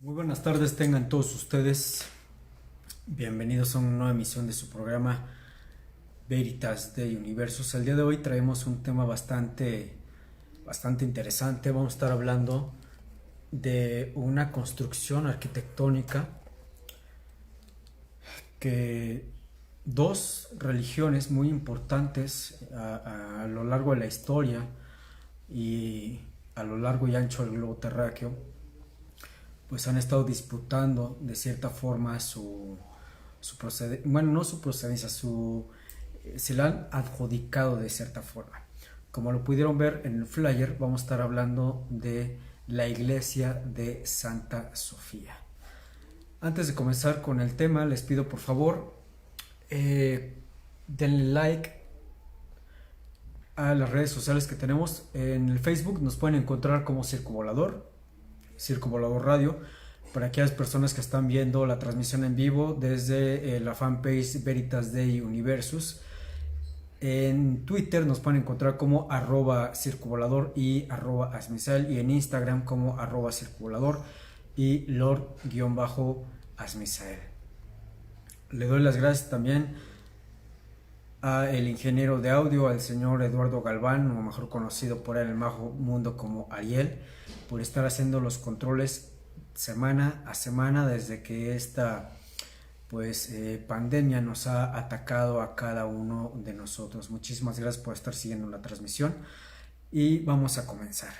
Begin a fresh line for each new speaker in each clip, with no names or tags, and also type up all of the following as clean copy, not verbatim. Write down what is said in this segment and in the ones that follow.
Muy buenas tardes, tengan todos ustedes. Bienvenidos a una nueva emisión de su programa Veritas de Universos. El día de hoy traemos un tema bastante interesante. Vamos a estar hablando de una construcción arquitectónica que dos religiones muy importantes a lo largo de la historia y a lo largo y ancho del globo terráqueo pues han estado disputando de cierta forma su procedencia, bueno, no su procedencia, se la han adjudicado de cierta forma. Como lo pudieron ver en el flyer, vamos a estar hablando de la iglesia de Santa Sofía. Antes de comenzar con el tema, les pido por favor, denle like a las redes sociales que tenemos. En el Facebook nos pueden encontrar como Circo Volador Radio, para aquellas personas que están viendo la transmisión en vivo desde la fanpage Veritas Dei Universus. En Twitter nos pueden encontrar como @circovolador y @asmisael, y en Instagram como @circovolador y lord-asmisael. Le doy las gracias también a el ingeniero de audio, al señor Eduardo Galván, o mejor conocido por él en el bajo mundo como Ariel, por estar haciendo los controles semana a semana desde que esta pandemia nos ha atacado a cada uno de nosotros. Muchísimas gracias por estar siguiendo la transmisión y vamos a comenzar.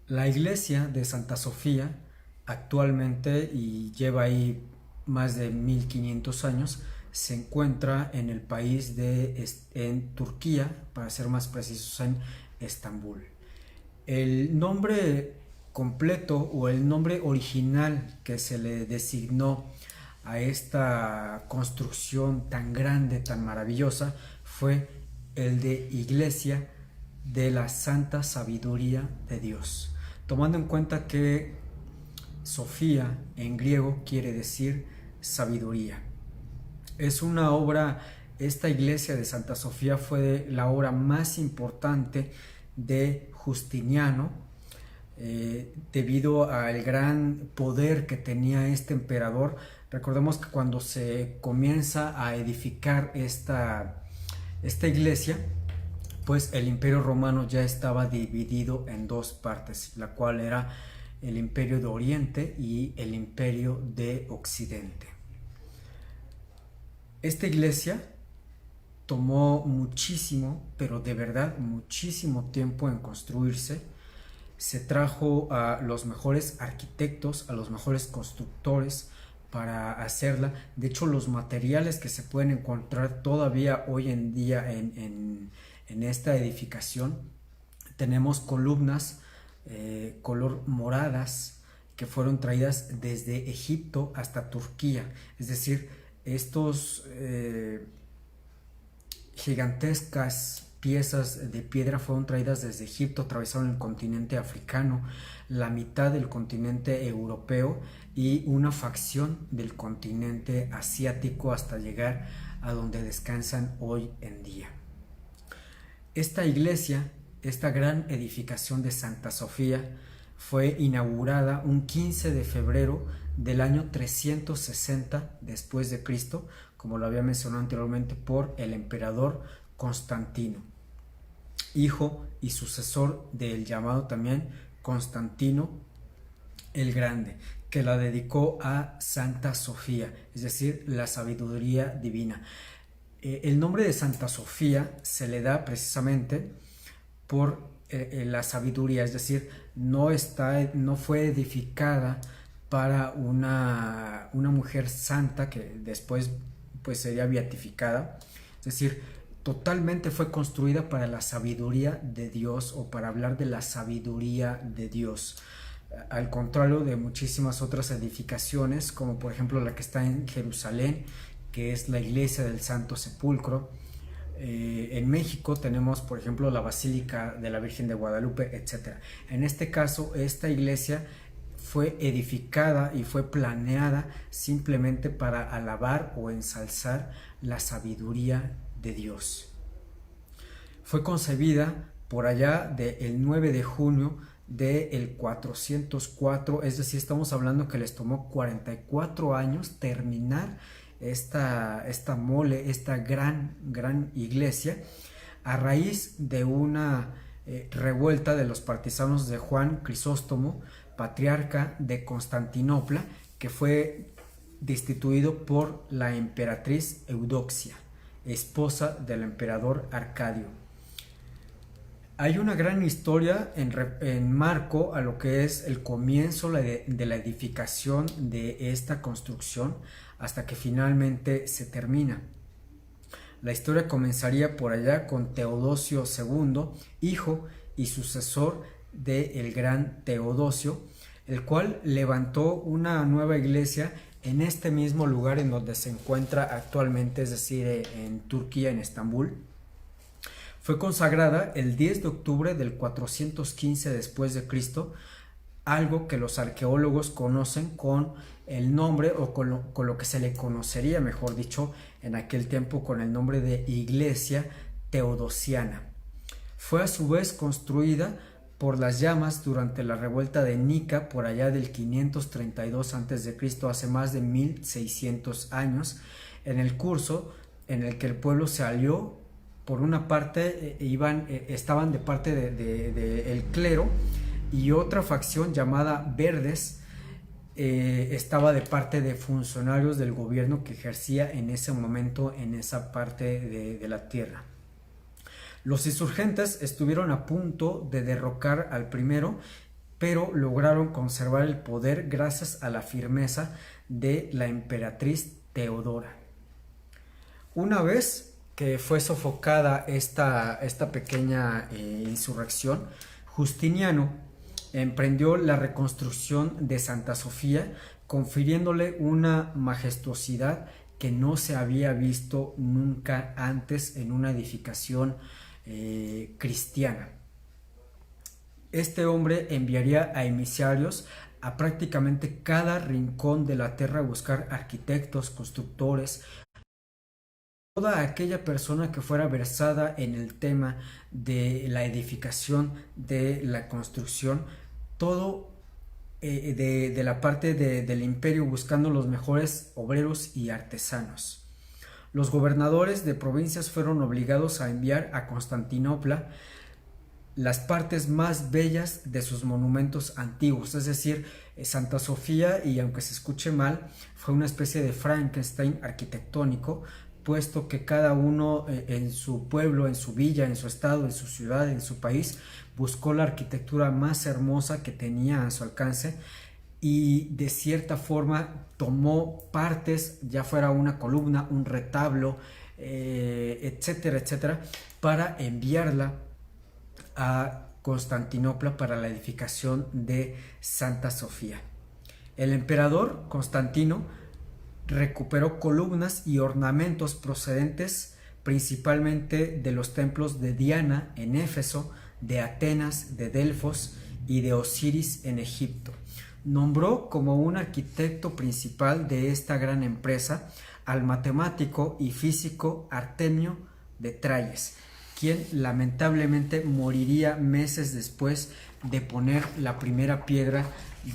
La iglesia de Santa Sofía actualmente, y lleva ahí más de 1500 años, se encuentra en el país en Turquía, para ser más precisos, en Estambul. El nombre completo o el nombre original que se le designó a esta construcción tan grande, tan maravillosa, fue el de Iglesia de la Santa Sabiduría de Dios, tomando en cuenta que Sofía en griego quiere decir sabiduría. Es una obra, esta iglesia de Santa Sofía fue la obra más importante de Justiniano, debido al gran poder que tenía este emperador. Recordemos que cuando se comienza a edificar esta iglesia, pues el Imperio Romano ya estaba dividido en dos partes, la cual era el Imperio de Oriente y el Imperio de Occidente. Esta iglesia tomó muchísimo, pero de verdad muchísimo tiempo en construirse. Se trajo a los mejores arquitectos, a los mejores constructores para hacerla. De hecho, los materiales que se pueden encontrar todavía hoy en día en esta edificación, tenemos columnas color moradas que fueron traídas desde Egipto hasta Turquía. Es decir, estos gigantescas piezas de piedra fueron traídas desde Egipto, atravesaron el continente africano, la mitad del continente europeo y una facción del continente asiático, hasta llegar a donde descansan hoy en día. Esta iglesia, esta gran edificación de Santa Sofía, fue inaugurada un 15 de febrero del año 360 después de Cristo, como lo había mencionado anteriormente, por el emperador Constantino, hijo y sucesor del llamado también Constantino el Grande, que la dedicó a Santa Sofía, es decir, la sabiduría divina. El nombre de Santa Sofía se le da precisamente por la sabiduría, es decir, no fue edificada para una mujer santa que después pues sería beatificada, es decir, totalmente fue construida para la sabiduría de Dios, o para hablar de la sabiduría de Dios, al contrario de muchísimas otras edificaciones, como por ejemplo la que está en Jerusalén, que es la iglesia del Santo Sepulcro. En México tenemos, por ejemplo, la Basílica de la Virgen de Guadalupe, etc. En este caso, esta iglesia fue edificada y fue planeada simplemente para alabar o ensalzar la sabiduría de Dios. Fue concebida por allá del 9 de junio del 404, es decir, estamos hablando que les tomó 44 años terminar esta mole, esta gran iglesia, a raíz de una revuelta de los partisanos de Juan Crisóstomo, patriarca de Constantinopla, que fue destituido por la emperatriz Eudoxia, esposa del emperador Arcadio. Hay una gran historia en marco a lo que es el comienzo de la edificación de esta construcción hasta que finalmente se termina. La historia comenzaría por allá con Teodosio II, hijo y sucesor del gran Teodosio, el cual levantó una nueva iglesia en este mismo lugar en donde se encuentra actualmente, es decir, en Turquía, en Estambul. Fue consagrada el 10 de octubre del 415 después de Cristo, algo que los arqueólogos conocen con el nombre o con lo que se le conocería, mejor dicho, en aquel tiempo con el nombre de Iglesia Teodosiana. Fue a su vez construida por las llamas durante la revuelta de Nica por allá del 532 a.C., hace más de 1600 años, en el curso en el que el pueblo se alió. Por una parte estaban de parte del clero, y otra facción llamada Verdes estaba de parte de funcionarios del gobierno que ejercía en ese momento en esa parte de la tierra. Los insurgentes estuvieron a punto de derrocar al primero, pero lograron conservar el poder gracias a la firmeza de la emperatriz Teodora. Una vez que fue sofocada esta pequeña insurrección, Justiniano emprendió la reconstrucción de Santa Sofía, confiriéndole una majestuosidad que no se había visto nunca antes en una edificación cristiana. Este hombre enviaría a emisarios a prácticamente cada rincón de la tierra a buscar arquitectos, constructores, toda aquella persona que fuera versada en el tema de la edificación, de la construcción, todo de la parte del imperio, buscando los mejores obreros y artesanos. Los gobernadores de provincias fueron obligados a enviar a Constantinopla las partes más bellas de sus monumentos antiguos, es decir, Santa Sofía, y aunque se escuche mal, fue una especie de Frankenstein arquitectónico, puesto que cada uno en su pueblo, en su villa, en su estado, en su ciudad, en su país, buscó la arquitectura más hermosa que tenía a su alcance, y de cierta forma tomó partes, ya fuera una columna, un retablo, etcétera, etcétera, para enviarla a Constantinopla para la edificación de Santa Sofía. El emperador Constantino recuperó columnas y ornamentos procedentes principalmente de los templos de Diana en Éfeso, de Atenas, de Delfos y de Osiris en Egipto. Nombró como un arquitecto principal de esta gran empresa al matemático y físico Artemio de Trayes, quien lamentablemente moriría meses después de poner la primera piedra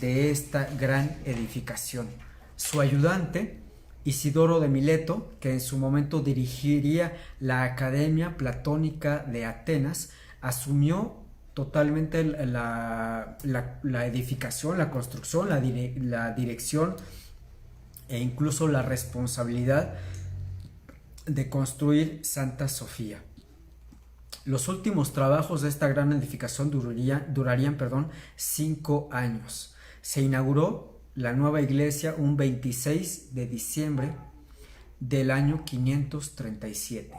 de esta gran edificación. Su ayudante, Isidoro de Mileto, que en su momento dirigiría la Academia Platónica de Atenas, asumió totalmente la edificación, la construcción, la dirección e incluso la responsabilidad de construir Santa Sofía. Los últimos trabajos de esta gran edificación durarían 5 años. Se inauguró la nueva iglesia un 26 de diciembre del año 537.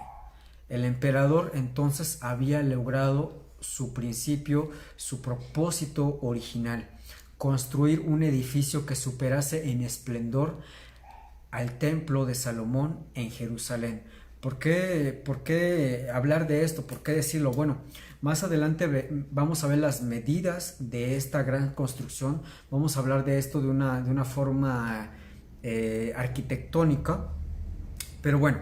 El emperador entonces había logrado su principio, su propósito original: construir un edificio que superase en esplendor al templo de Salomón en Jerusalén. ¿Por qué hablar de esto? ¿Por qué decirlo? Bueno, más adelante vamos a ver las medidas de esta gran construcción. Vamos a hablar de esto de una forma arquitectónica. Pero bueno,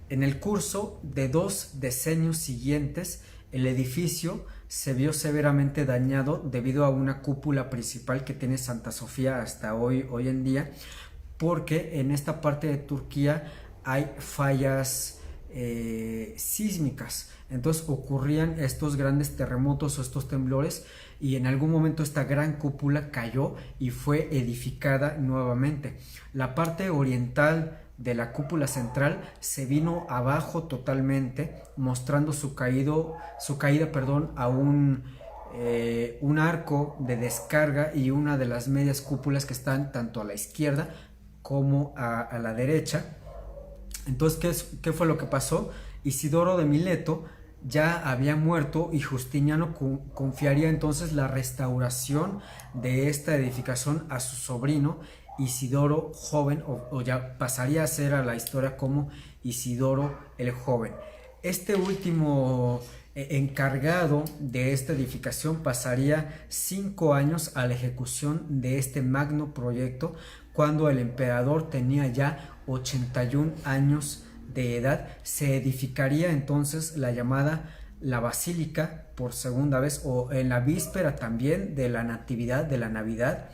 en el curso de 2 decenios siguientes, el edificio se vio severamente dañado debido a una cúpula principal que tiene Santa Sofía hasta hoy en día, porque en esta parte de Turquía hay fallas sísmicas. Entonces ocurrían estos grandes terremotos o estos temblores, y en algún momento esta gran cúpula cayó y fue edificada nuevamente. La parte oriental de la cúpula central se vino abajo totalmente, mostrando su caída a un arco de descarga y una de las medias cúpulas que están tanto a la izquierda como a la derecha. Entonces, ¿qué fue lo que pasó? Isidoro de Mileto ya había muerto y Justiniano confiaría entonces la restauración de esta edificación a su sobrino Isidoro Joven, o ya pasaría a ser a la historia como Isidoro el Joven. Este último encargado de esta edificación pasaría 5 años a la ejecución de este magno proyecto, cuando el emperador tenía ya 81 años de edad. Se edificaría entonces la llamada la Basílica por segunda vez, o en la víspera también de la Natividad, de la Navidad,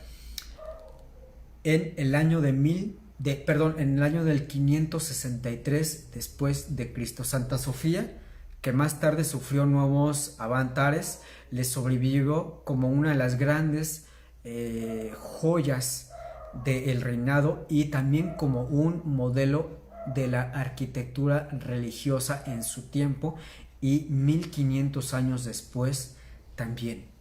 en el año en el año del 563 después de Cristo. Santa Sofía, que más tarde sufrió nuevos avatares, le sobrevivió como una de las grandes joyas del reinado, y también como un modelo de la arquitectura religiosa en su tiempo, y 1500 años después también.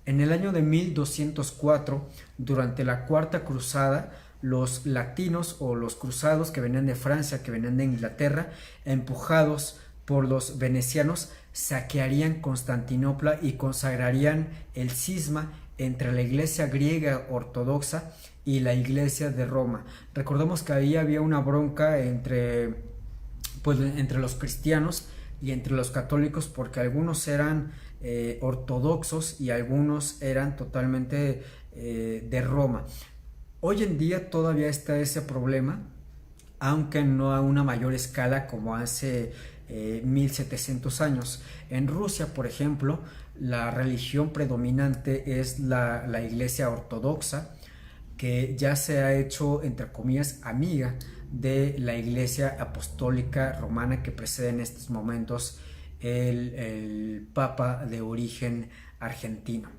En el año de 1204, durante la Cuarta Cruzada, los latinos o los cruzados que venían de Francia, que venían de Inglaterra, empujados por los venecianos, saquearían Constantinopla y consagrarían el cisma entre la iglesia griega ortodoxa y la iglesia de Roma. Recordemos que ahí había una bronca entre los cristianos y entre los católicos, porque algunos eran ortodoxos y algunos eran totalmente de Roma. Hoy en día todavía está ese problema, aunque no a una mayor escala como hace 1700 años. En Rusia, por ejemplo, la religión predominante es la iglesia ortodoxa, que ya se ha hecho, entre comillas, amiga de la iglesia apostólica romana, que precede en estos momentos el papa de origen argentino.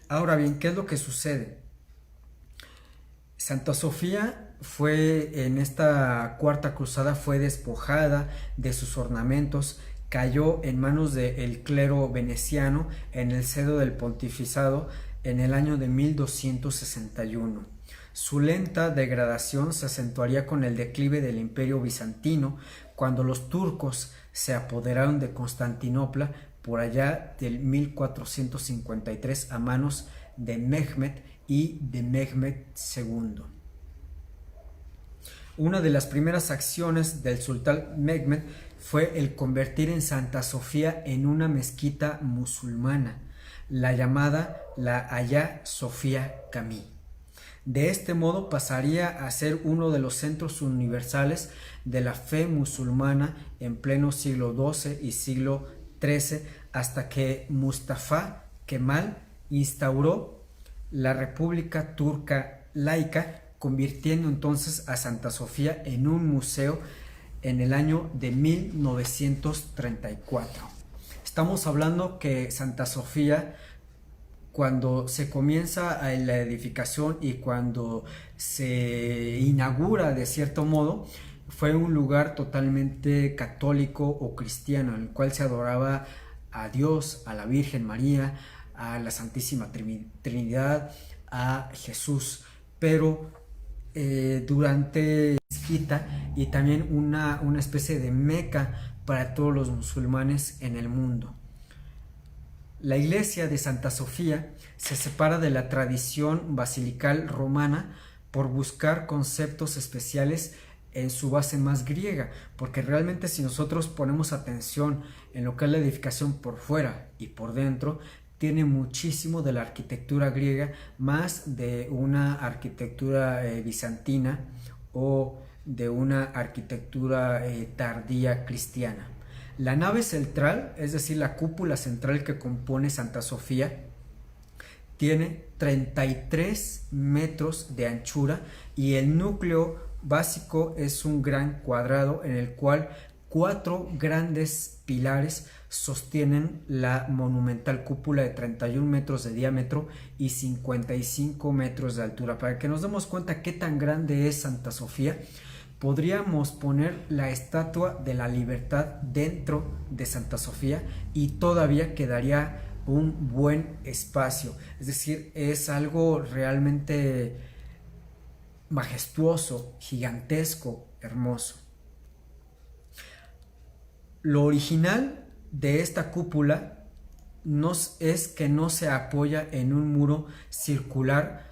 Ahora bien, ¿qué es lo que sucede? Santa Sofía en esta Cuarta Cruzada fue despojada de sus ornamentos, cayó en manos del clero veneciano en el cedo del pontificado en el año de 1261. Su lenta degradación se acentuaría con el declive del Imperio bizantino, cuando los turcos se apoderaron de Constantinopla por allá del 1453 a manos de Mehmed y de Mehmed II. Una de las primeras acciones del sultán Mehmed fue el convertir en Santa Sofía en una mezquita musulmana, la llamada la Hagia Sofia Cami. De este modo pasaría a ser uno de los centros universales de la fe musulmana en pleno siglo XII y siglo XIII, hasta que Mustafa Kemal instauró la República Turca laica, convirtiendo entonces a Santa Sofía en un museo en el año de 1934. Estamos hablando que Santa Sofía, cuando se comienza la edificación y cuando se inaugura de cierto modo, fue un lugar totalmente católico o cristiano, en el cual se adoraba a Dios, a la Virgen María, a la Santísima Trinidad, a Jesús. Pero durante mezquita y también una especie de meca para todos los musulmanes en el mundo. La iglesia de Santa Sofía se separa de la tradición basilical romana por buscar conceptos especiales en su base más griega, porque realmente si nosotros ponemos atención en lo que es la edificación por fuera y por dentro, tiene muchísimo de la arquitectura griega, más de una arquitectura bizantina o de una arquitectura tardía cristiana. La nave central, es decir, la cúpula central que compone Santa Sofía, tiene 33 metros de anchura y el núcleo básico es un gran cuadrado en el cual 4 grandes pilares sostienen la monumental cúpula de 31 metros de diámetro y 55 metros de altura. Para que nos demos cuenta qué tan grande es Santa Sofía, podríamos poner la Estatua de la Libertad dentro de Santa Sofía y todavía quedaría un buen espacio. Es decir, es algo realmente majestuoso, gigantesco, hermoso. Lo original de esta cúpula es que no se apoya en un muro circular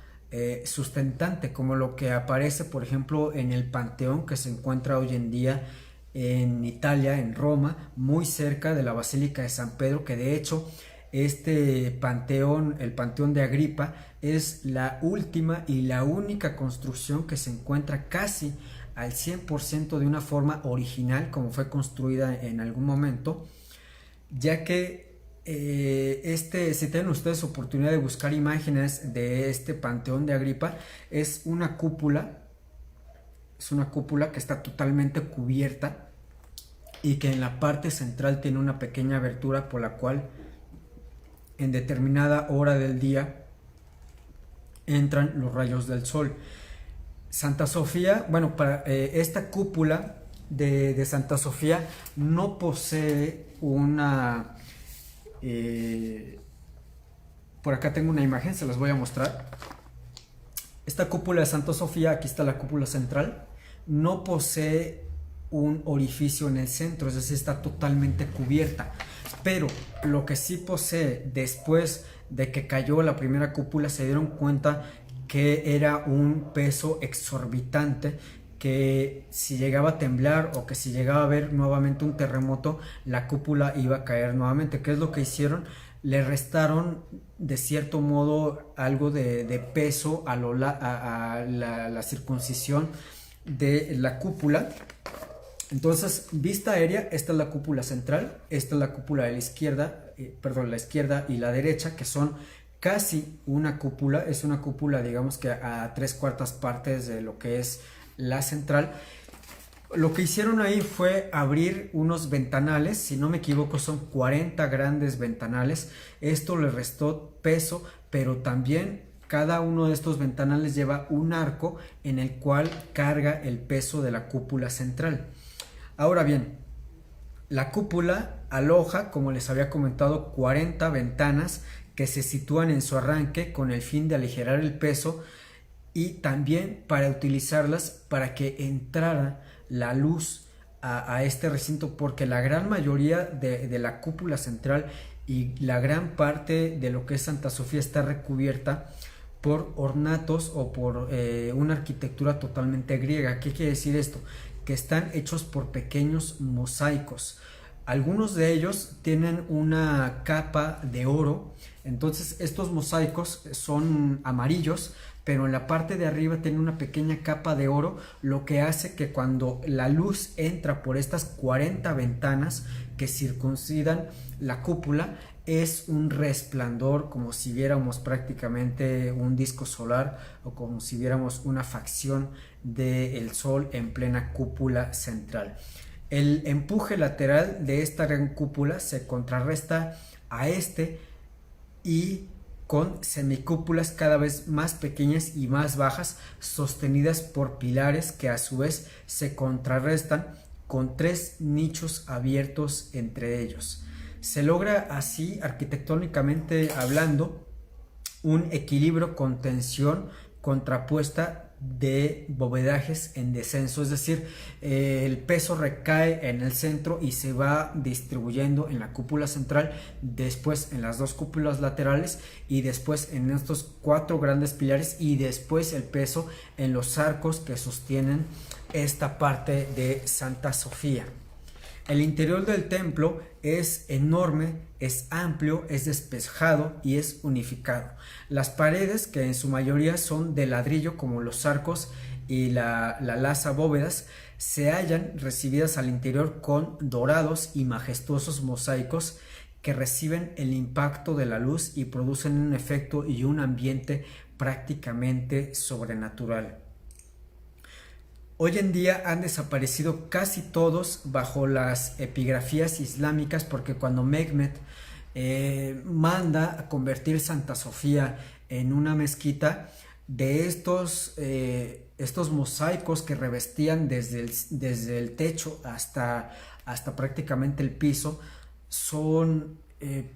sustentante, como lo que aparece, por ejemplo, en el Panteón que se encuentra hoy en día en Italia, en Roma, muy cerca de la Basílica de San Pedro, que de hecho este panteón, el Panteón de Agripa, es la última y la única construcción que se encuentra casi al 100% de una forma original como fue construida en algún momento, ya que si tienen ustedes oportunidad de buscar imágenes de este Panteón de Agripa, es una cúpula que está totalmente cubierta y que en la parte central tiene una pequeña abertura por la cual en determinada hora del día entran los rayos del sol. Santa Sofía, bueno, para esta cúpula de Santa Sofía no posee una... por acá tengo una imagen, se las voy a mostrar. Esta cúpula de Santa Sofía, aquí está la cúpula central, no posee un orificio en el centro, es decir, está totalmente cubierta. Pero lo que sí posee, después de que cayó la primera cúpula, se dieron cuenta que era un peso exorbitante, que si llegaba a temblar o que si llegaba a haber nuevamente un terremoto, la cúpula iba a caer nuevamente. ¿Qué es lo que hicieron? Le restaron de cierto modo algo de peso a la circuncisión de la cúpula. Entonces, vista aérea, esta es la cúpula central, esta es la cúpula de la izquierda, la izquierda y la derecha, que son casi una cúpula, es una cúpula digamos que a 3/4 partes de lo que es la central. Lo que hicieron ahí fue abrir unos ventanales, si no me equivoco son 40 grandes ventanales. Esto le restó peso, pero también cada uno de estos ventanales lleva un arco en el cual carga el peso de la cúpula central. Ahora bien, la cúpula aloja, como les había comentado, 40 ventanas que se sitúan en su arranque con el fin de aligerar el peso y también para utilizarlas para que entrara la luz a este recinto, porque la gran mayoría de la cúpula central y la gran parte de lo que es Santa Sofía está recubierta por ornatos o por una arquitectura totalmente griega. ¿Qué quiere decir esto? Que están hechos por pequeños mosaicos. Algunos de ellos tienen una capa de oro, entonces estos mosaicos son amarillos, pero en la parte de arriba tiene una pequeña capa de oro, lo que hace que cuando la luz entra por estas 40 ventanas que circuncidan la cúpula, es un resplandor como si viéramos prácticamente un disco solar o como si viéramos una facción del sol en plena cúpula central. El empuje lateral de esta gran cúpula se contrarresta a y con semicúpulas cada vez más pequeñas y más bajas, sostenidas por pilares que a su vez se contrarrestan con 3 nichos abiertos entre ellos. Se logra así, arquitectónicamente hablando, un equilibrio con tensión contrapuesta de bovedajes en descenso, es decir, el peso recae en el centro y se va distribuyendo en la cúpula central, después en las 2 cúpulas laterales y después en estos 4 grandes pilares y después el peso en los arcos que sostienen esta parte de Santa Sofía. El interior del templo es enorme, es amplio, es despejado y es unificado. Las paredes, que en su mayoría son de ladrillo como los arcos, y la Laza Bóvedas se hallan recibidas al interior con dorados y majestuosos mosaicos que reciben el impacto de la luz y producen un efecto y un ambiente prácticamente sobrenatural. Hoy en día han desaparecido casi todos bajo las epigrafías islámicas, porque cuando Mehmed manda a convertir Santa Sofía en una mezquita, de estos mosaicos que revestían desde el techo hasta prácticamente el piso, son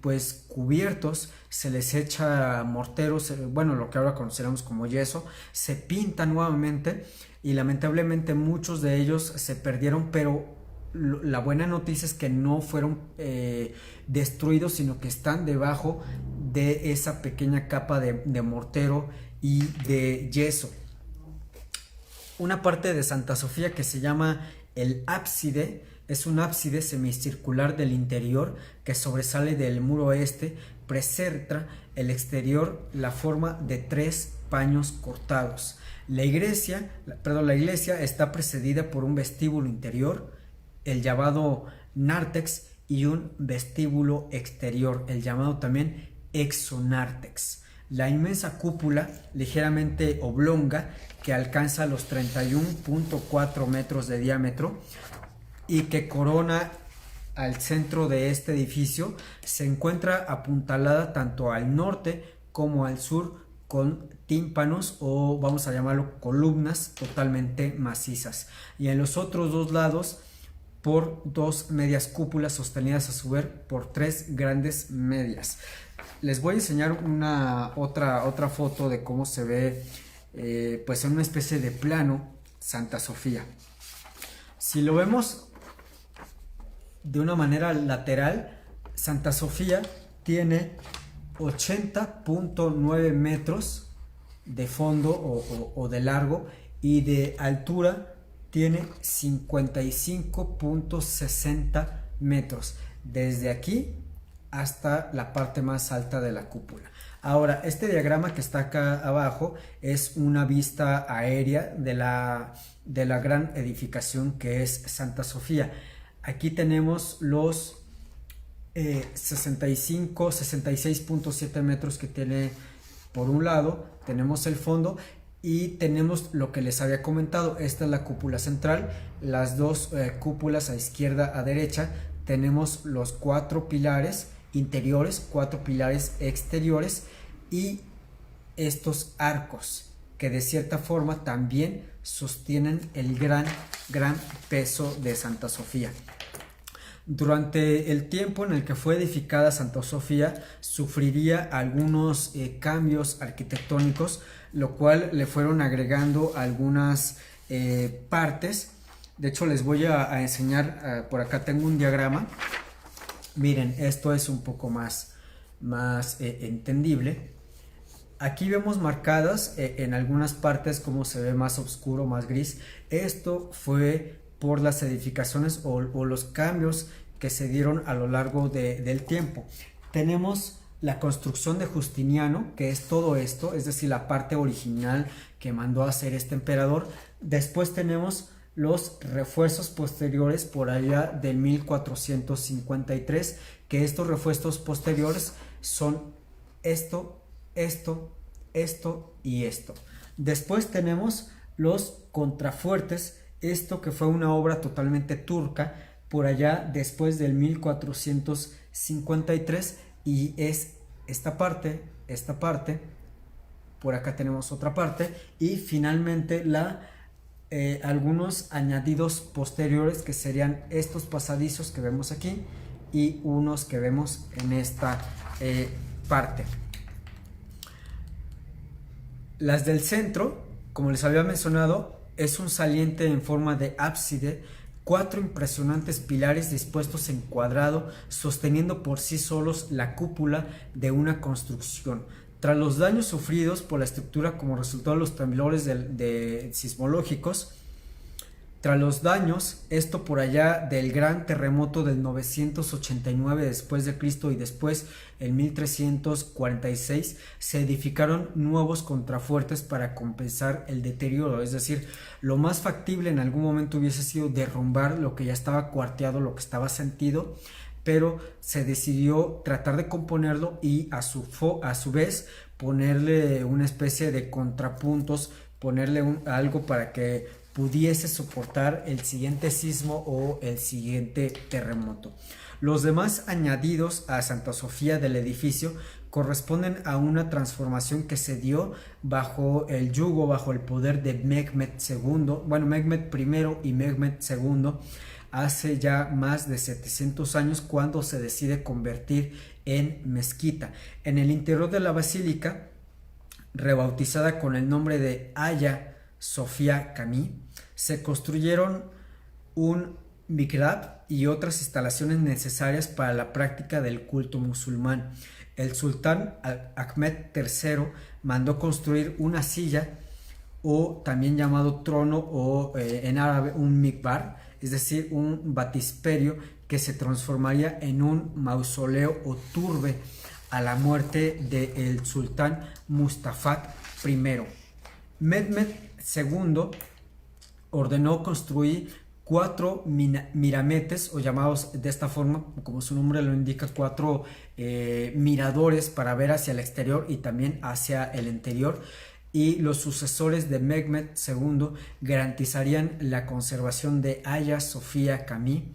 pues cubiertos, se les echa mortero, bueno, lo que ahora conoceremos como yeso, se pintan nuevamente y lamentablemente muchos de ellos se perdieron, pero la buena noticia es que no fueron destruidos, sino que están debajo de esa pequeña capa de mortero y de yeso. Una parte de Santa Sofía que se llama el ábside es un ábside semicircular del interior que sobresale del muro este, presenta el exterior la forma de 3 paños cortados. La iglesia está precedida por un vestíbulo interior, el llamado nártex, y un vestíbulo exterior, el llamado también exonártex. La inmensa cúpula, ligeramente oblonga, que alcanza los 31.4 metros de diámetro y que corona al centro de este edificio, se encuentra apuntalada tanto al norte como al sur con tímpanos, o vamos a llamarlo columnas totalmente macizas, y en los otros dos lados por 2 medias cúpulas sostenidas a su vez por 3 grandes medias. Les voy a enseñar otra foto de cómo se ve pues en una especie de plano Santa Sofía. Si lo vemos de una manera lateral, Santa Sofía tiene 80.9 metros de fondo o de largo, y de altura tiene 55.60 metros, desde aquí hasta la parte más alta de la cúpula. Ahora, este diagrama que está acá abajo es una vista aérea de la gran edificación que es Santa Sofía. Aquí tenemos los 66.7 metros que tiene por un lado, tenemos el fondo y tenemos lo que les había comentado. Esta es la cúpula central, las dos cúpulas a izquierda, a derecha, tenemos los 4 pilares interiores, 4 pilares exteriores y estos arcos que de cierta forma también sostienen el gran peso de Santa Sofía. Durante el tiempo en el que fue edificada Santa Sofía, sufriría algunos cambios arquitectónicos, lo cual le fueron agregando algunas partes. De hecho, les voy a enseñar, por acá tengo un diagrama. Miren, esto es un poco más entendible. Aquí vemos marcadas en algunas partes cómo se ve más oscuro, más gris. Esto fue por las edificaciones o los cambios que se dieron a lo largo del tiempo. Tenemos la construcción de Justiniano, que es todo esto, es decir, la parte original que mandó a hacer este emperador. Después tenemos los refuerzos posteriores por allá de 1453, que estos refuerzos posteriores son esto y esto. Después tenemos los contrafuertes, esto que fue una obra totalmente turca por allá después del 1453, y es esta parte, por acá tenemos otra parte, y finalmente algunos añadidos posteriores que serían estos pasadizos que vemos aquí y unos que vemos en esta parte. Las del centro, como les había mencionado, es un saliente en forma de ábside, 4 impresionantes pilares dispuestos en cuadrado, sosteniendo por sí solos la cúpula de una construcción. Tras los daños sufridos por la estructura como resultado de los temblores sismológicos, Tras los daños, esto por allá del gran terremoto del 989 después de Cristo y después en 1346 se edificaron nuevos contrafuertes para compensar el deterioro, es decir, lo más factible en algún momento hubiese sido derrumbar lo que ya estaba cuarteado, lo que estaba sentido, pero se decidió tratar de componerlo y a su vez ponerle una especie de contrapuntos, ponerle algo para que pudiese soportar el siguiente sismo o el siguiente terremoto. Los demás añadidos a Santa Sofía del edificio corresponden a una transformación que se dio bajo el yugo, bajo el poder de Mehmed II, Mehmed I y Mehmed II, hace ya más de 700 años, cuando se decide convertir en mezquita. En el interior de la basílica, rebautizada con el nombre de Hagia Sofía Camí, se construyeron un mihrab y otras instalaciones necesarias para la práctica del culto musulmán. El sultán Ahmed III mandó construir una silla, o también llamado trono, o en árabe un mikbar, es decir, un batisperio que se transformaría en un mausoleo o turbe a la muerte del sultán Mustafa I. Mehmed II ordenó construir 4 mirametes, o llamados de esta forma, como su nombre lo indica, 4 miradores para ver hacia el exterior y también hacia el interior, y los sucesores de Mehmed II garantizarían la conservación de Hagia Sofía Camí.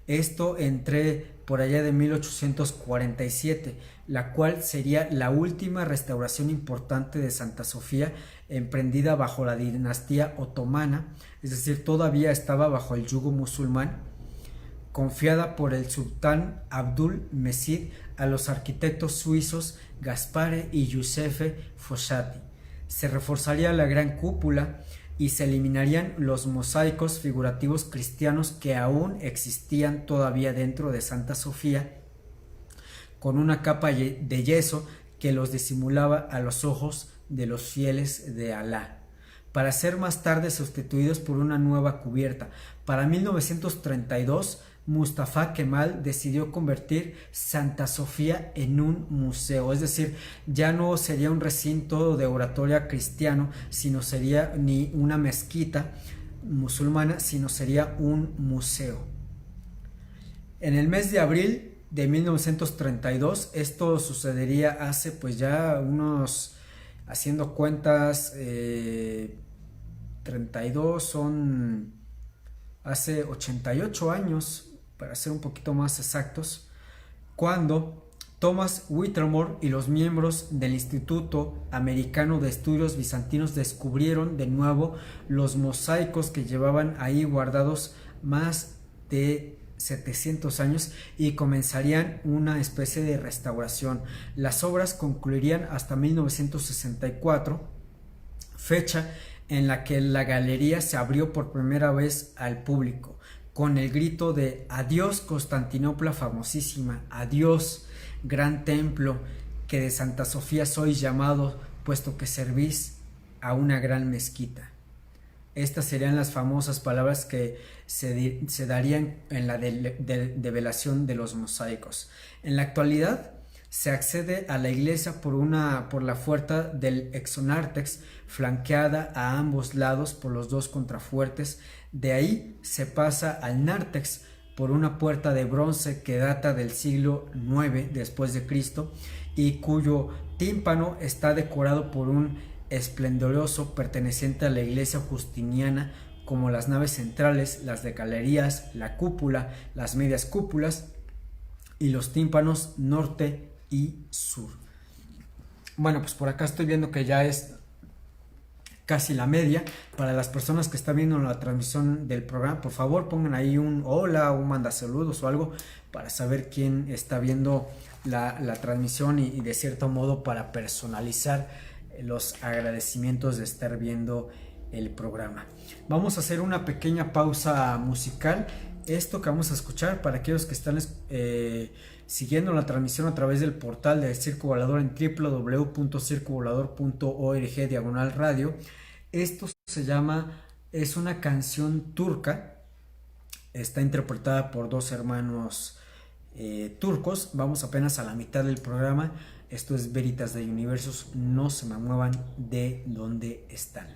Esto entre por allá de 1847, la cual sería la última restauración importante de Santa Sofía emprendida bajo la dinastía otomana, es decir, todavía estaba bajo el yugo musulmán, confiada por el sultán Abdülmecid a los arquitectos suizos Gaspare y Giuseppe Fossati. Se reforzaría la gran cúpula y se eliminarían los mosaicos figurativos cristianos que aún existían todavía dentro de Santa Sofía, con una capa de yeso que los disimulaba a los ojos de los fieles de Alá, para ser más tarde sustituidos por una nueva cubierta. Para 1932, Mustafa Kemal decidió convertir Santa Sofía en un museo, es decir, ya no sería un recinto de oratoria cristiano, sino sería ni una mezquita musulmana, sino sería un museo. En el mes de abril de 1932, esto sucedería hace pues ya unos, haciendo cuentas, 32 son hace 88 años, para ser un poquito más exactos, cuando Thomas Whittemore y los miembros del Instituto Americano de Estudios Bizantinos descubrieron de nuevo los mosaicos que llevaban ahí guardados más de 700 años y comenzarían una especie de restauración. Las obras concluirían hasta 1964, fecha en la que la galería se abrió por primera vez al público, con el grito de adiós Constantinopla famosísima, adiós gran templo, que de Santa Sofía sois llamados, puesto que servís a una gran mezquita. Estas serían las famosas palabras que se darían en la develación de los mosaicos. En la actualidad se accede a la iglesia por la puerta del exonártex, flanqueada a ambos lados por los dos contrafuertes. De ahí se pasa al nártex por una puerta de bronce que data del siglo IX después de Cristo y cuyo tímpano está decorado por un esplendoroso perteneciente a la iglesia justiniana, como las naves centrales, las de galerías, la cúpula, las medias cúpulas y los tímpanos norte y sur. Bueno, pues por acá estoy viendo que ya es casi la media. Para las personas que están viendo la transmisión del programa, por favor pongan ahí un hola, un manda saludos o algo para saber quién está viendo la transmisión y de cierto modo para personalizar los agradecimientos de estar viendo el programa. Vamos a hacer una pequeña pausa musical. Esto que vamos a escuchar, para aquellos que están siguiendo la transmisión a través del portal de Circo Volador en www.circovolador.org/radio, esto se llama Es una canción turca, está interpretada por dos hermanos turcos. Vamos apenas a la mitad del programa. Esto es Veritas de Universos. No se me muevan de donde están.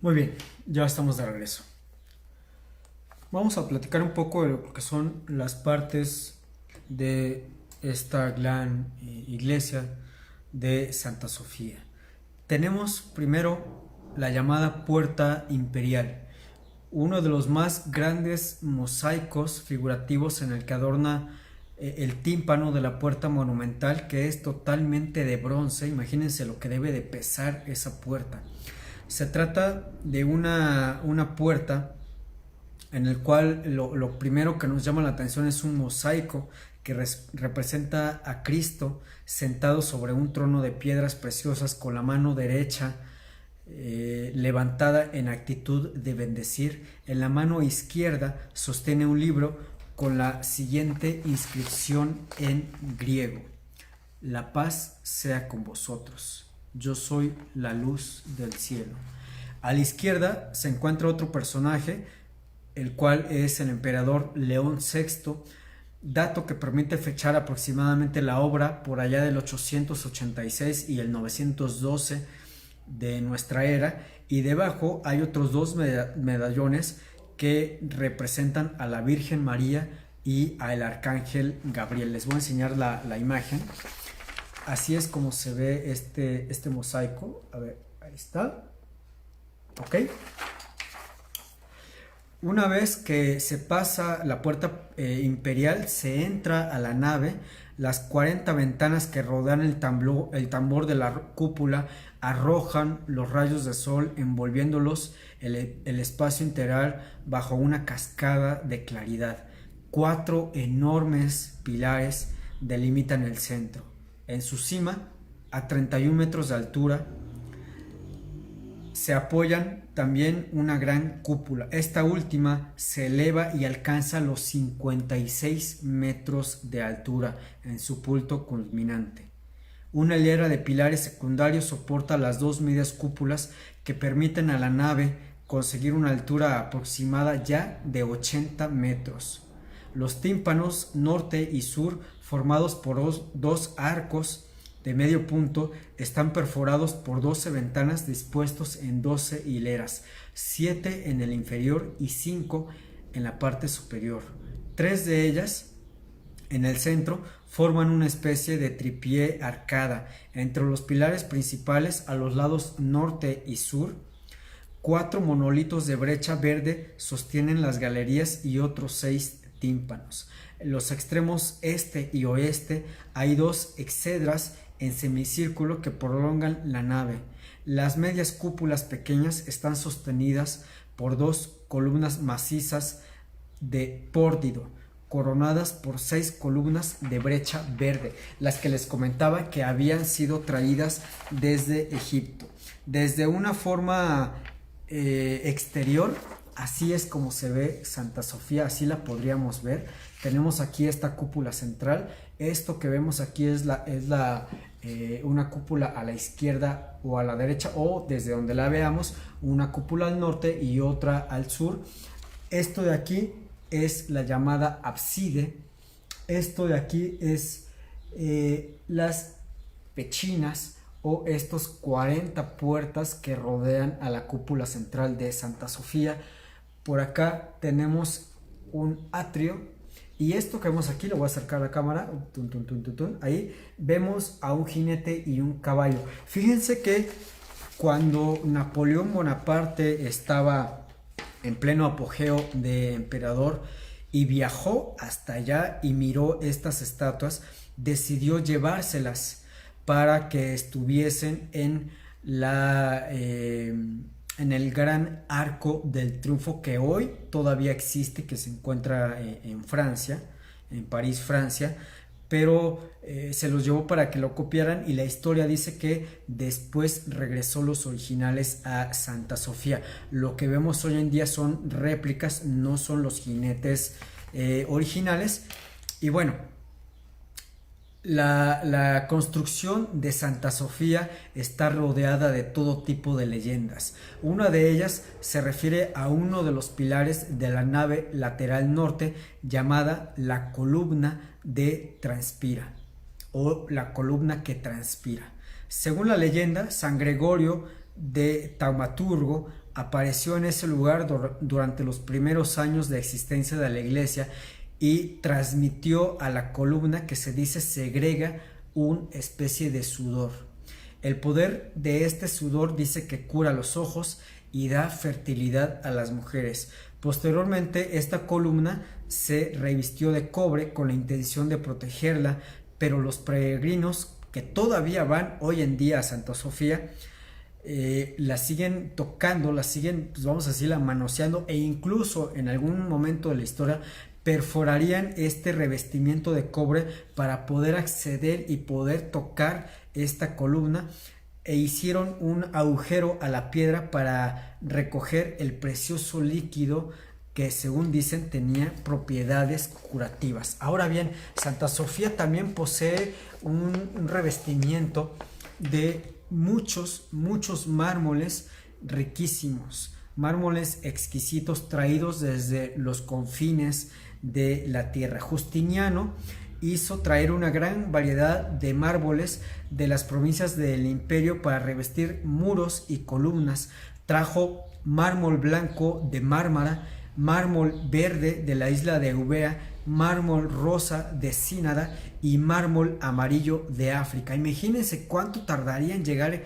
Muy bien, ya estamos de regreso. Vamos a platicar un poco de lo que son las partes de esta gran iglesia de Santa Sofía. Tenemos primero la llamada Puerta Imperial. uno de los más grandes mosaicos figurativos en el que adorna el tímpano de la puerta monumental, que es totalmente de bronce. Imagínense lo que debe de pesar esa puerta. Se trata de una puerta en el cual lo primero que nos llama la atención es un mosaico que representa a Cristo sentado sobre un trono de piedras preciosas con la mano derecha levantada en actitud de bendecir. En la mano izquierda sostiene un libro con la siguiente inscripción en griego: la paz sea con vosotros, yo soy la luz del cielo. A la izquierda se encuentra otro personaje, el cual es el emperador León VI, dato que permite fechar aproximadamente la obra por allá del 886 y el 912 de nuestra era, y debajo hay otros dos medallones que representan a la Virgen María y al Arcángel Gabriel. Les voy a enseñar la imagen. Así es como se ve este mosaico. A ver, ahí está. Ok. Una vez que se pasa la puerta imperial, se entra a la nave. Las 40 ventanas que rodean el tambor de la cúpula arrojan los rayos de sol, envolviéndolos el espacio interior bajo una cascada de claridad. 4 enormes pilares delimitan el centro. En su cima, a 31 metros de altura, se apoyan también una gran cúpula. Esta última se eleva y alcanza los 56 metros de altura en su punto culminante. Una hilera de pilares secundarios soporta las dos medias cúpulas que permiten a la nave conseguir una altura aproximada ya de 80 metros. Los tímpanos norte y sur, formados por dos arcos de medio punto, están perforados por 12 ventanas dispuestos en 12 hileras, 7 en el inferior y 5 en la parte superior. 3 de ellas, en el centro, forman una especie de tripié arcada entre los pilares principales a los lados norte y sur. 4 monolitos de brecha verde sostienen las galerías y otros 6 tímpanos. En los extremos este y oeste hay 2 exedras en semicírculo que prolongan la nave. Las medias cúpulas pequeñas están sostenidas por 2 columnas macizas de pórdido, coronadas por 6 columnas de brecha verde, las que les comentaba que habían sido traídas desde Egipto. Desde una forma exterior, así es como se ve Santa Sofía, así la podríamos ver. Tenemos aquí esta cúpula central. Esto que vemos aquí es una cúpula a la izquierda o a la derecha, o desde donde la veamos, una cúpula al norte y otra al sur. Esto de aquí es la llamada ábside. Esto de aquí es las pechinas, o estos 40 puertas que rodean a la cúpula central de Santa Sofía. Por acá tenemos un atrio, y esto que vemos aquí, lo voy a acercar a la cámara, ahí vemos a un jinete y un caballo. Fíjense que cuando Napoleón Bonaparte estaba en pleno apogeo de emperador y viajó hasta allá y miró estas estatuas, decidió llevárselas para que estuviesen en el gran arco del triunfo, que hoy todavía existe, que se encuentra en Francia, en París, Francia, pero se los llevó para que lo copiaran, y la historia dice que después regresó los originales a Santa Sofía. Lo que vemos hoy en día son réplicas, no son los jinetes originales. Y bueno, la construcción de Santa Sofía está rodeada de todo tipo de leyendas. Una de ellas se refiere a uno de los pilares de la nave lateral norte, llamada la columna de Transpira, o la columna que transpira. Según la leyenda, San Gregorio de Taumaturgo apareció en ese lugar durante los primeros años de existencia de la iglesia, y transmitió a la columna, que se dice segrega, una especie de sudor. El poder de este sudor dice que cura los ojos y da fertilidad a las mujeres. Posteriormente, esta columna se revistió de cobre con la intención de protegerla, pero los peregrinos que todavía van hoy en día a Santa Sofía la siguen tocando, la siguen, pues vamos a decirla, manoseando, e incluso en algún momento de la historia perforarían este revestimiento de cobre para poder acceder y poder tocar esta columna, e hicieron un agujero a la piedra para recoger el precioso líquido que, según dicen, tenía propiedades curativas. Ahora bien, Santa Sofía también posee un revestimiento de muchos mármoles riquísimos, mármoles exquisitos traídos desde los confines de la tierra. Justiniano hizo traer una gran variedad de mármoles de las provincias del imperio para revestir muros y columnas. Trajo mármol blanco de Mármara, mármol verde de la isla de Eubea, mármol rosa de Cínada y mármol amarillo de África. Imagínense cuánto tardaría en llegar,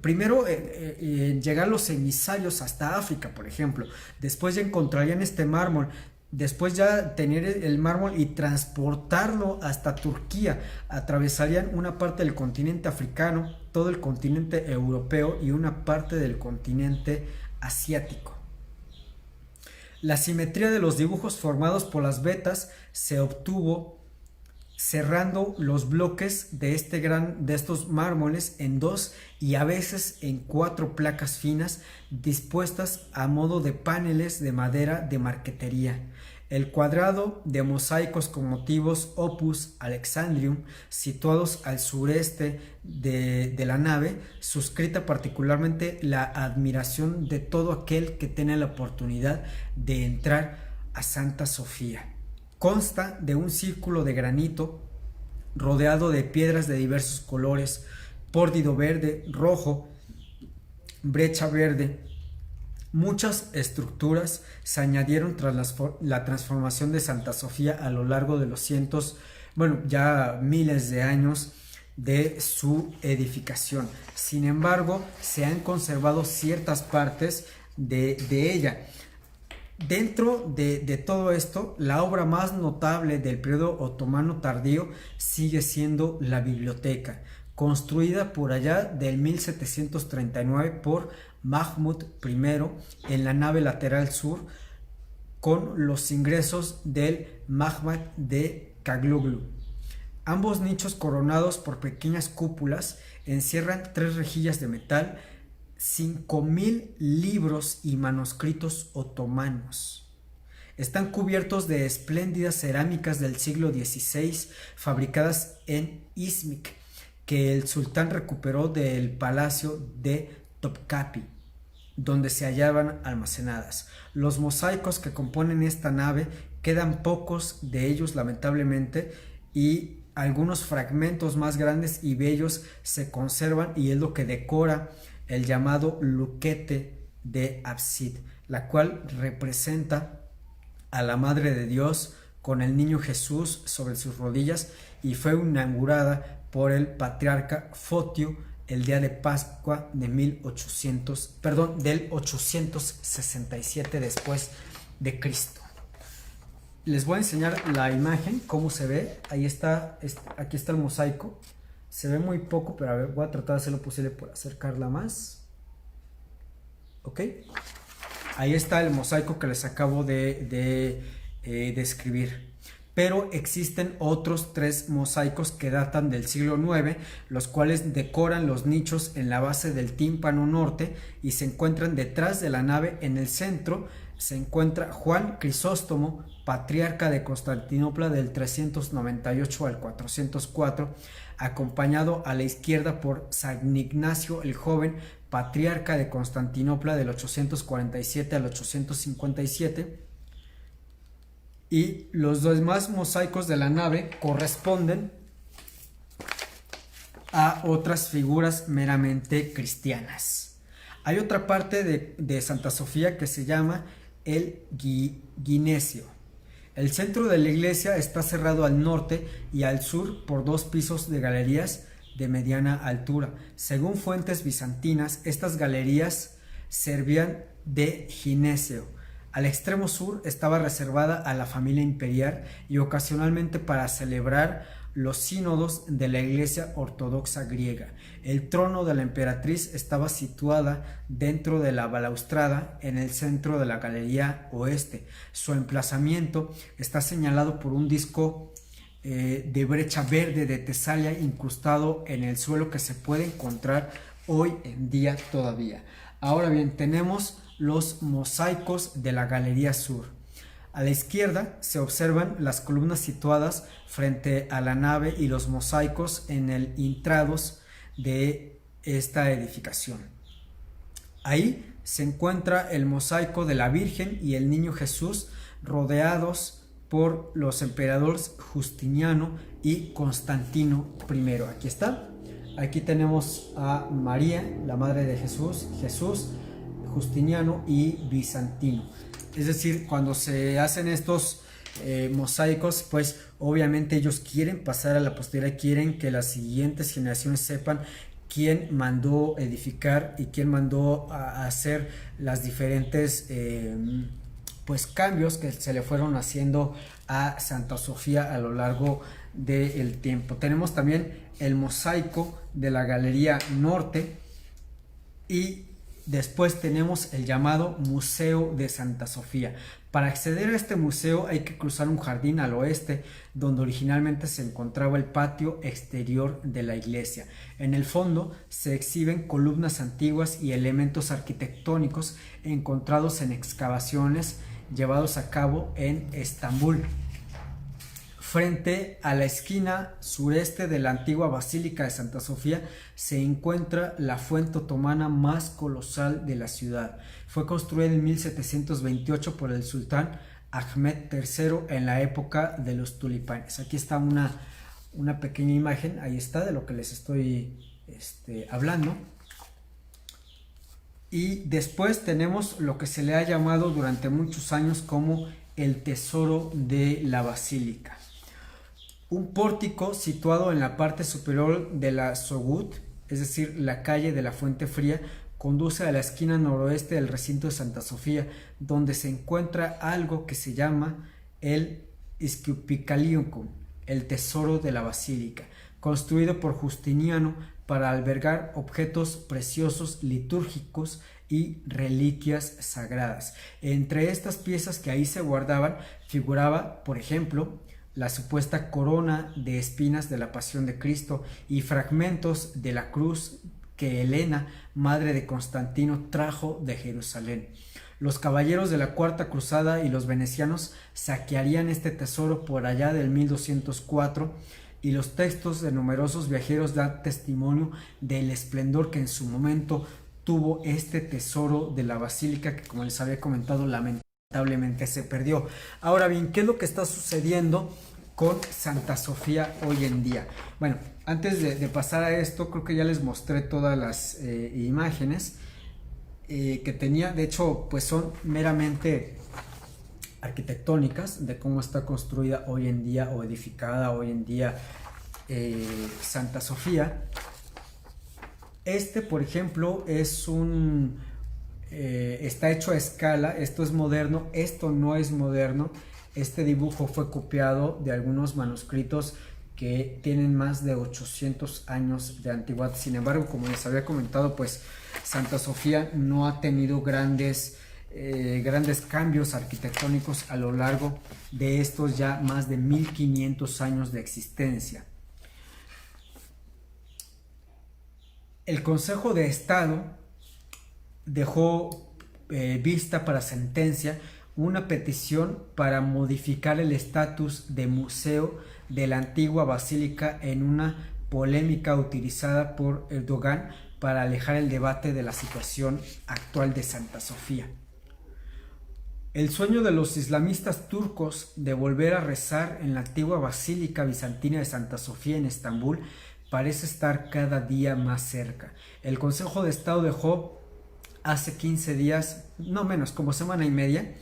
primero en llegar los emisarios hasta África, por ejemplo. Después ya encontrarían este mármol, después ya tener el mármol y transportarlo hasta Turquía. Atravesarían una parte del continente africano, todo el continente europeo y una parte del continente asiático. La simetría de los dibujos formados por las vetas se obtuvo cerrando los bloques de estos mármoles en 2 y a veces en 4 placas finas dispuestas a modo de paneles de madera de marquetería. El cuadrado de mosaicos con motivos Opus Alexandrium, situados al sureste de la nave, suscita particularmente la admiración de todo aquel que tiene la oportunidad de entrar a Santa Sofía. Consta de un círculo de granito rodeado de piedras de diversos colores: pórdido verde, rojo, brecha verde. Muchas estructuras se añadieron tras la transformación de Santa Sofía a lo largo de los ya miles de años de su edificación. Sin embargo, se han conservado ciertas partes de ella. Dentro de todo esto, la obra más notable del periodo otomano tardío sigue siendo la biblioteca, construida por allá del 1739 por Mahmud I en la nave lateral sur, con los ingresos del Mahmad de Kagluglu. Ambos nichos, coronados por pequeñas cúpulas, encierran 3 rejillas de metal, 5.000 libros y manuscritos otomanos. Están cubiertos de espléndidas cerámicas del siglo XVI, fabricadas en Izmik, que el sultán recuperó del palacio de Topkapi, donde se hallaban almacenadas. Los mosaicos que componen esta nave, quedan pocos de ellos lamentablemente, y algunos fragmentos más grandes y bellos se conservan, y es lo que decora el llamado luquete de Absid, la cual representa a la Madre de Dios con el niño Jesús sobre sus rodillas, y fue inaugurada por el patriarca Fotio el día de Pascua de del 867 después de Cristo. Les voy a enseñar la imagen, cómo se ve. Ahí está, aquí está el mosaico. Se ve muy poco, pero a ver, voy a tratar de hacer lo posible por acercarla más. ¿Ok? Ahí está el mosaico que les acabo de describir. Pero existen otros 3 mosaicos que datan del siglo IX, los cuales decoran los nichos en la base del tímpano norte y se encuentran detrás de la nave. En el centro se encuentra Juan Crisóstomo, patriarca de Constantinopla del 398 al 404, acompañado a la izquierda por San Ignacio el Joven, patriarca de Constantinopla del 847 al 857. Y los demás mosaicos de la nave corresponden a otras figuras meramente cristianas. Hay otra parte de Santa Sofía que se llama el Ginesio. El centro de la iglesia está cerrado al norte y al sur por 2 pisos de galerías de mediana altura. Según fuentes bizantinas, estas galerías servían de gineceo. Al extremo sur estaba reservada a la familia imperial y ocasionalmente para celebrar los sínodos de la Iglesia Ortodoxa griega. El trono de la emperatriz estaba situada dentro de la balaustrada en el centro de la galería oeste. Su emplazamiento está señalado por un disco de brecha verde de tesalia incrustado en el suelo que se puede encontrar hoy en día todavía. Ahora bien, tenemos los mosaicos de la galería sur. A la izquierda se observan las columnas situadas frente a la nave y los mosaicos en el intrados de esta edificación. Ahí se encuentra el mosaico de la Virgen y el Niño Jesús rodeados por los emperadores Justiniano y Constantino I. Aquí está. Aquí tenemos a María, la madre de Jesús, Justiniano y Bizantino. Es decir, cuando se hacen estos mosaicos, pues obviamente ellos quieren pasar a la posteridad, quieren que las siguientes generaciones sepan quién mandó edificar y quién mandó a hacer las diferentes pues cambios que se le fueron haciendo a Santa Sofía a lo largo del tiempo. Tenemos también el mosaico de la Galería Norte y después tenemos el llamado Museo de Santa Sofía. Para acceder a este museo hay que cruzar un jardín al oeste donde originalmente se encontraba el patio exterior de la iglesia. En el fondo se exhiben columnas antiguas y elementos arquitectónicos encontrados en excavaciones llevados a cabo en Estambul. Frente a la esquina sureste de la antigua Basílica de Santa Sofía se encuentra la fuente otomana más colosal de la ciudad. Fue construida en 1728 por el sultán Ahmed III en la época de los tulipanes. Aquí está una pequeña imagen, ahí está, de lo que les estoy hablando. Y después tenemos lo que se le ha llamado durante muchos años como el tesoro de la basílica. Un pórtico situado en la parte superior de la Sogut, es decir, la calle de la Fuente Fría, conduce a la esquina noroeste del recinto de Santa Sofía, donde se encuentra algo que se llama el Sciupicalium, el tesoro de la basílica, construido por Justiniano para albergar objetos preciosos litúrgicos y reliquias sagradas. Entre estas piezas que ahí se guardaban figuraba, por ejemplo, la supuesta corona de espinas de la Pasión de Cristo y fragmentos de la cruz que Helena, madre de Constantino, trajo de Jerusalén. Los caballeros de la Cuarta Cruzada y los venecianos saquearían este tesoro por allá del 1204 y los textos de numerosos viajeros dan testimonio del esplendor que en su momento tuvo este tesoro de la basílica que, como les había comentado, lamentablemente se perdió. Ahora bien, ¿qué es lo que está sucediendo con Santa Sofía hoy en día? Bueno, antes de pasar a esto, creo que ya les mostré todas las imágenes que tenía. De hecho, pues son meramente arquitectónicas de cómo está construida hoy en día o edificada hoy en día Santa Sofía. Por ejemplo, es está hecho a escala. Esto es moderno, esto no es moderno. Este dibujo fue copiado de algunos manuscritos que tienen más de 800 años de antigüedad. Sin embargo, como les había comentado, pues Santa Sofía no ha tenido grandes cambios arquitectónicos a lo largo de estos ya más de 1500 años de existencia. El Consejo de Estado dejó vista para sentencia una petición para modificar el estatus de museo de la antigua basílica en una polémica utilizada por Erdogan para alejar el debate de la situación actual de Santa Sofía. El sueño de los islamistas turcos de volver a rezar en la antigua basílica bizantina de Santa Sofía en Estambul parece estar cada día más cerca. El Consejo de Estado dejó hace 15 días, no menos, como semana y media,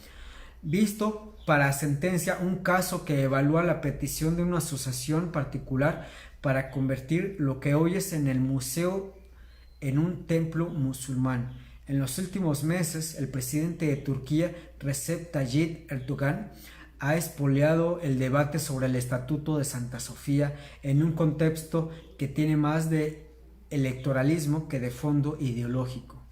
visto para sentencia un caso que evalúa la petición de una asociación particular para convertir lo que hoy es en el museo en un templo musulmán. En los últimos meses, el presidente de Turquía, Recep Tayyip Erdogan, ha expoliado el debate sobre el Estatuto de Santa Sofía en un contexto que tiene más de electoralismo que de fondo ideológico.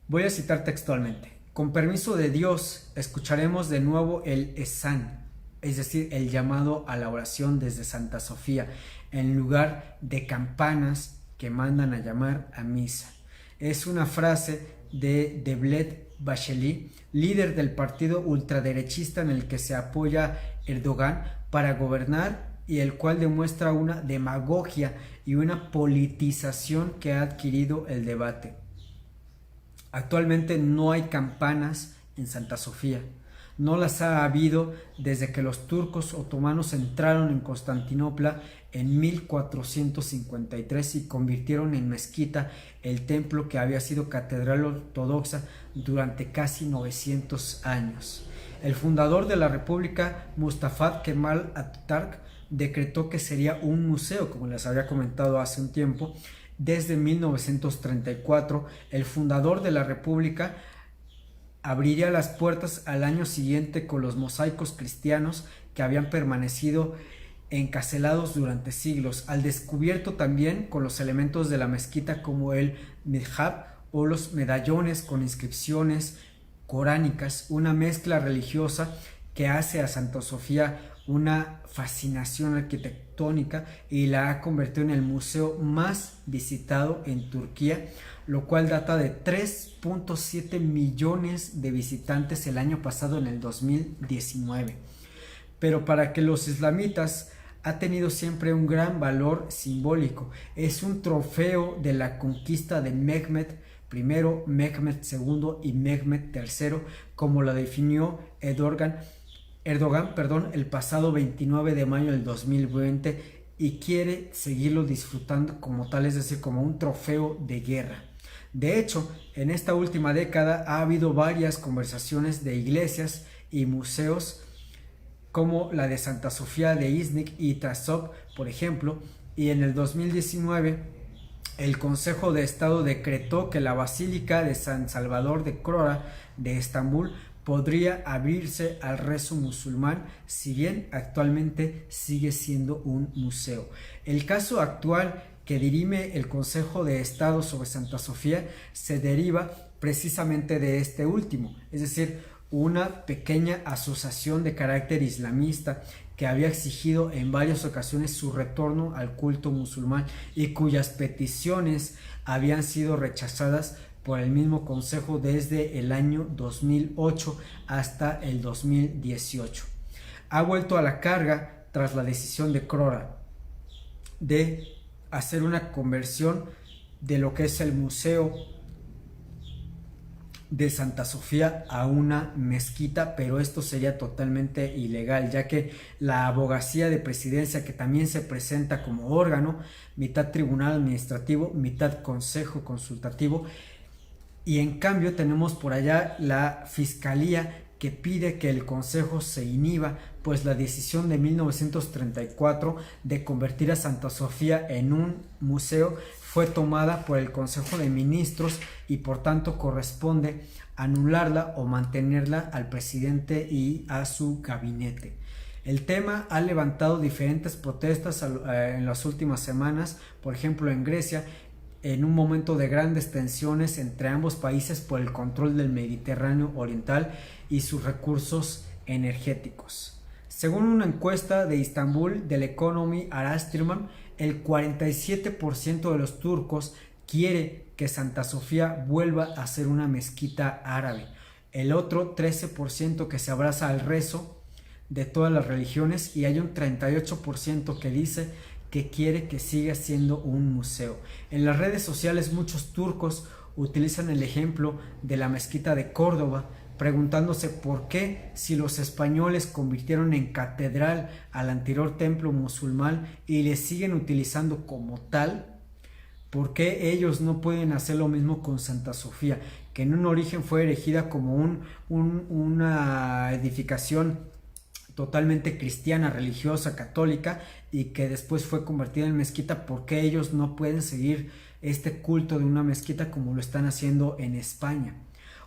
Voy a citar textualmente. Con permiso de Dios, escucharemos de nuevo el Ezán, es decir, el llamado a la oración desde Santa Sofía, en lugar de campanas que mandan a llamar a misa. Es una frase de Devlet Bahçeli, líder del partido ultraderechista en el que se apoya Erdogan para gobernar y el cual demuestra una demagogia y una politización que ha adquirido el debate. Actualmente no hay campanas en Santa Sofía. No las ha habido desde que los turcos otomanos entraron en Constantinopla en 1453 y convirtieron en mezquita el templo que había sido catedral ortodoxa durante casi 900 años. El fundador de la República, Mustafa Kemal Atatürk, decretó que sería un museo, como les había comentado hace un tiempo. Desde 1934, el fundador de la República abriría las puertas al año siguiente con los mosaicos cristianos que habían permanecido encarcelados durante siglos, al descubierto también con los elementos de la mezquita como el mihrab o los medallones con inscripciones coránicas, una mezcla religiosa que hace a Santa Sofía una fascinación arquitectónica y la ha convertido en el museo más visitado en Turquía, lo cual data de 3.7 millones de visitantes el año pasado, en el 2019. Pero para que los islamitas ha tenido siempre un gran valor simbólico. Es un trofeo de la conquista de Mehmed I, Mehmed II y Mehmed III, como lo definió Erdogan, el pasado 29 de mayo del 2020, y quiere seguirlo disfrutando como tal, es decir, como un trofeo de guerra. De hecho, en esta última década ha habido varias conversaciones de iglesias y museos como la de Santa Sofía de Iznik y Trabzon, por ejemplo, y en el 2019 el Consejo de Estado decretó que la Basílica de San Salvador de Crora de Estambul podría abrirse al rezo musulmán, si bien actualmente sigue siendo un museo. El caso actual que dirime el Consejo de Estado sobre Santa Sofía se deriva precisamente de este último, es decir, una pequeña asociación de carácter islamista que había exigido en varias ocasiones su retorno al culto musulmán y cuyas peticiones habían sido rechazadas por el mismo Consejo desde el año 2008 hasta el 2018. Ha vuelto a la carga tras la decisión de Crora de hacer una conversión de lo que es el Museo de Santa Sofía a una mezquita, pero esto sería totalmente ilegal, ya que la abogacía de presidencia, que también se presenta como órgano, mitad tribunal administrativo, mitad consejo consultativo, y en cambio tenemos por allá la fiscalía que pide que el consejo se inhiba, pues la decisión de 1934 de convertir a Santa Sofía en un museo fue tomada por el Consejo de Ministros y por tanto corresponde anularla o mantenerla al presidente y a su gabinete. El tema ha levantado diferentes protestas en las últimas semanas, por ejemplo en Grecia, en un momento de grandes tensiones entre ambos países por el control del Mediterráneo Oriental y sus recursos energéticos. Según una encuesta de Istambul del Economy Araştırma, el 47% de los turcos quiere que Santa Sofía vuelva a ser una mezquita árabe. El otro 13% que se abraza al rezo de todas las religiones, y hay un 38% que dice que quiere que siga siendo un museo. En las redes sociales muchos turcos utilizan el ejemplo de la mezquita de Córdoba, preguntándose por qué, si los españoles convirtieron en catedral al anterior templo musulmán y le siguen utilizando como tal, ¿por qué ellos no pueden hacer lo mismo con Santa Sofía, que en un origen fue erigida como una edificación totalmente cristiana, religiosa, católica, y que después fue convertida en mezquita? ¿Por qué ellos no pueden seguir este culto de una mezquita como lo están haciendo en España.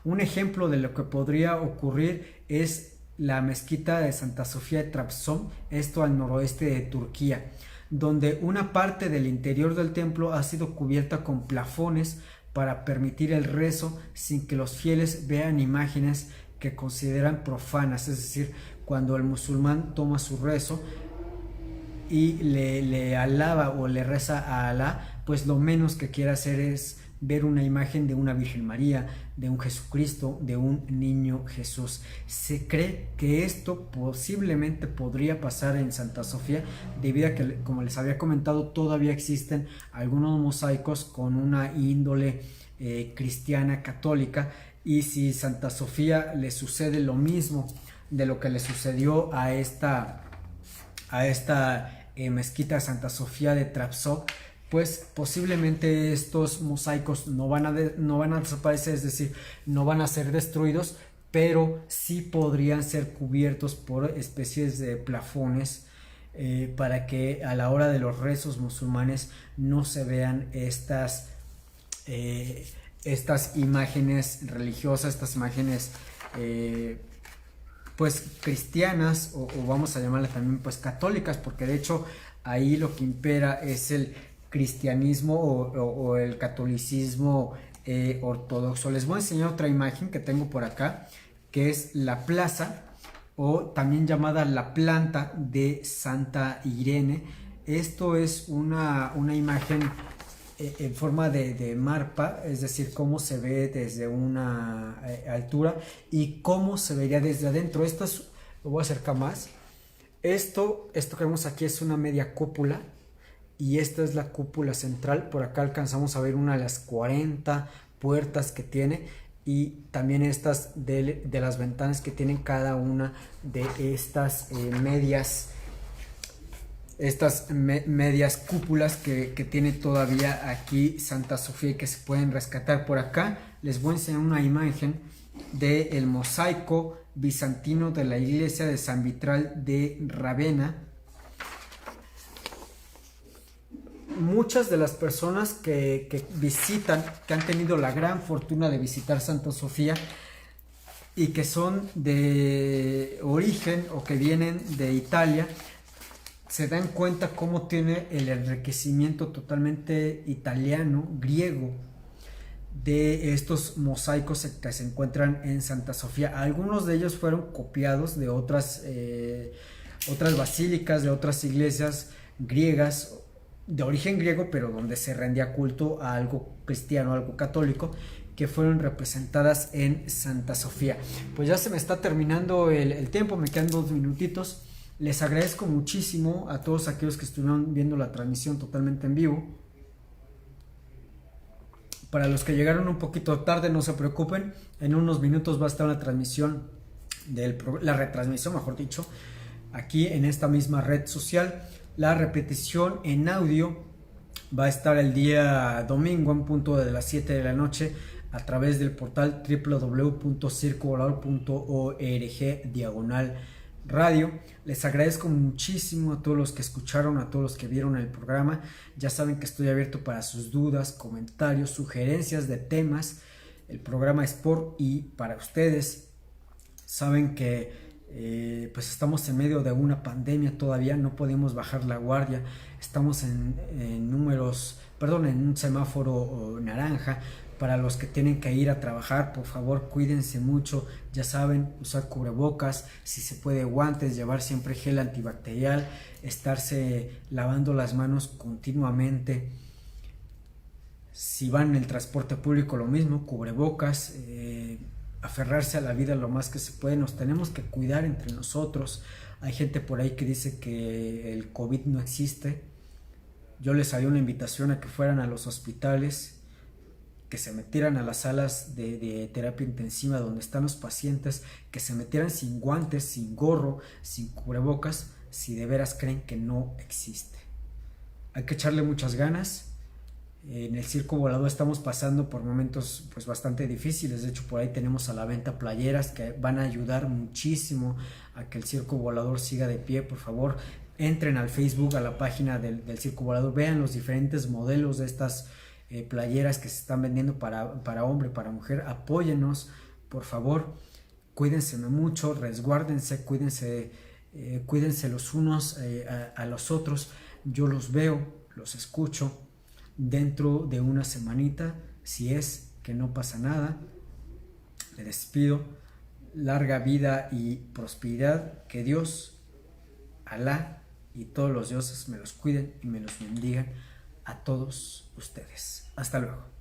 Un ejemplo de lo que podría ocurrir es la mezquita de Santa Sofía de Trabzon, esto al noroeste de Turquía, donde una parte del interior del templo ha sido cubierta con plafones para permitir el rezo sin que los fieles vean imágenes que consideran profanas. Es decir, cuando el musulmán toma su rezo y le alaba o le reza a Alá, pues lo menos que quiere hacer es ver una imagen de una Virgen María, de un Jesucristo, de un niño Jesús. Se cree que esto posiblemente podría pasar en Santa Sofía, debido a que, como les había comentado, todavía existen algunos mosaicos con una índole cristiana católica, y si Santa Sofía le sucede lo mismo de lo que le sucedió a esta mezquita Santa Sofía de Trabzon, pues posiblemente estos mosaicos no van a desaparecer, es decir, no van a ser destruidos, pero sí podrían ser cubiertos por especies de plafones, para que a la hora de los rezos musulmanes no se vean estas imágenes religiosas, estas imágenes pues cristianas, o vamos a llamarla también pues católicas, porque de hecho ahí lo que impera es el cristianismo o el catolicismo ortodoxo. Les voy a enseñar otra imagen que tengo por acá, que es la plaza, o también llamada la planta de Santa Irene. Esto es una imagen en forma de marpa, es decir, cómo se ve desde una altura y cómo se vería desde adentro. Lo voy a acercar más. Esto que vemos aquí es una media cúpula, y esta es la cúpula central. Por acá alcanzamos a ver una de las 40 puertas que tiene, y también estas de las ventanas que tienen cada una de estas medias cúpulas que tiene todavía aquí Santa Sofía, y que se pueden rescatar. Por acá les voy a enseñar una imagen del mosaico bizantino de la iglesia de San Vitral de Ravenna. Muchas de las personas que han tenido la gran fortuna de visitar Santa Sofía y que son de origen o que vienen de Italia, se dan cuenta cómo tiene el enriquecimiento totalmente italiano, griego, de estos mosaicos que se encuentran en Santa Sofía. Algunos de ellos fueron copiados de otras basílicas, de otras iglesias griegas, de origen griego, pero donde se rendía culto a algo cristiano, algo católico, que fueron representadas en Santa Sofía. Pues ya se me está terminando el tiempo, me quedan 2 minutitos. Les agradezco muchísimo a todos aquellos que estuvieron viendo la transmisión totalmente en vivo. Para los que llegaron un poquito tarde, no se preocupen, en unos minutos va a estar la transmisión, la retransmisión, mejor dicho, aquí en esta misma red social. La repetición en audio va a estar el día domingo en punto de las 7 de la noche a través del portal www.circovolador.org/radio. Les agradezco muchísimo a todos los que escucharon, a todos los que vieron el programa. Ya saben que estoy abierto para sus dudas, comentarios, sugerencias de temas. El programa es por y para ustedes. Saben que pues estamos en medio de una pandemia todavía, no podemos bajar la guardia, estamos en un semáforo naranja. Para los que tienen que ir a trabajar, por favor cuídense mucho, ya saben, usar cubrebocas, si se puede guantes, llevar siempre gel antibacterial, estarse lavando las manos continuamente. Si van en el transporte público, lo mismo, cubrebocas, aferrarse a la vida lo más que se puede. Nos tenemos que cuidar entre nosotros. Hay gente por ahí que dice que el COVID no existe. Yo les haría una invitación a que fueran a los hospitales, que se metieran a las salas de terapia intensiva donde están los pacientes, que se metieran sin guantes, sin gorro, sin cubrebocas, si de veras creen que no existe. Hay que echarle muchas ganas. En el Circo Volador estamos pasando por momentos pues bastante difíciles. De hecho, por ahí tenemos a la venta playeras que van a ayudar muchísimo a que el Circo Volador siga de pie. Por favor, entren al Facebook, a la página del Circo Volador, vean los diferentes modelos de estas playeras que se están vendiendo para hombre, para mujer. Apóyennos, por favor. Cuídense mucho, resguárdense, cuídense los unos a los otros. Yo los veo, los escucho dentro de una semanita, si es que no pasa nada. Le despido, larga vida y prosperidad, que Dios, Alá y todos los dioses me los cuiden y me los bendigan a todos ustedes. Hasta luego.